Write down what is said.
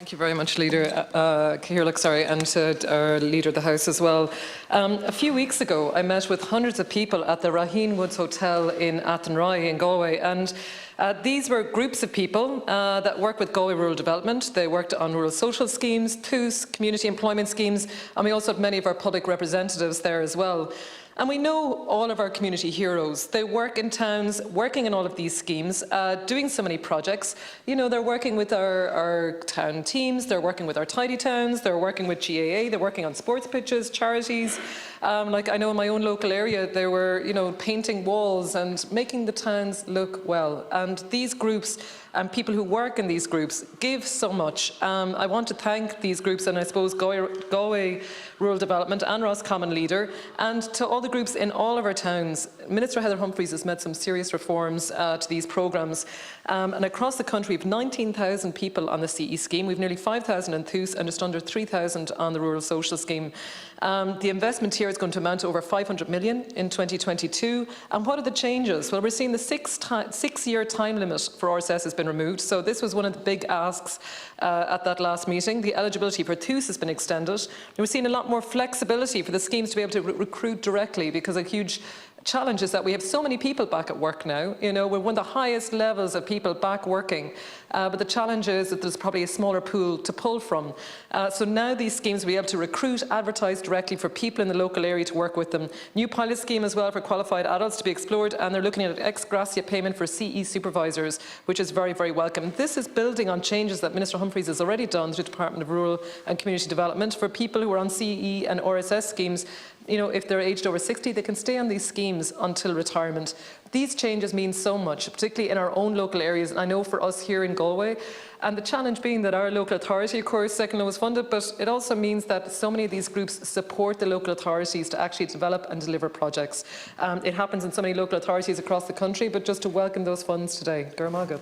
Thank you very much, Leader Cahirlock, and to our Leader of the House as well. A few weeks ago, I met with hundreds of people at the Raheen Woods Hotel in Athenry in Galway, and these were groups of people that work with Galway Rural Development. They worked on rural social schemes, TUS, community employment schemes, and we also had many of our public representatives there as well. And we know all of our community heroes. They work in towns, working in all of these schemes, doing so many projects. You know, they're working with our town teams, they're working with our tidy towns, they're working with GAA, they're working on sports pitches, charities. Like I know in my own local area, they were, you know, painting walls and making the towns look well. And these groups and people who work in these groups give so much. I want to thank these groups, and I suppose Galway Rural Development and Roscommon Leader, and to all the groups in all of our towns. Minister Heather Humphreys has made some serious reforms to these programmes, and across the country we have 19,000 people on the CE scheme. We have nearly 5,000 in TUS and just under 3,000 on the Rural Social Scheme. The investment here is going to amount to over 500 million in 2022. And what are the changes? Well, we're seeing the six-year time limit for RSS has been removed. So this was one of the big asks at that last meeting. The eligibility for TUS has been extended. And we're seeing a lot more flexibility for the schemes to be able to recruit directly, because a huge challenge is that we have so many people back at work now. You know, we're one of the highest levels of people back working, but the challenge is that there's probably a smaller pool to pull from. So now these schemes will be able to recruit, advertise directly for people in the local area to work with them. New pilot scheme as well for qualified adults to be explored, and they're looking at ex gratia payment for CE supervisors, which is very, very welcome. This is building on changes that Minister Humphreys has already done through the Department of Rural and Community Development for people who are on CE and RSS schemes. You know, if they're aged over 60, they can stay on these schemes until retirement. These changes mean so much, particularly in our own local areas, and I know for us here in Galway. And the challenge being that our local authority, of course, second lowest funded, but it also means that so many of these groups support the local authorities to actually develop and deliver projects. It happens in so many local authorities across the country, but just to welcome those funds today. Gur Mágat.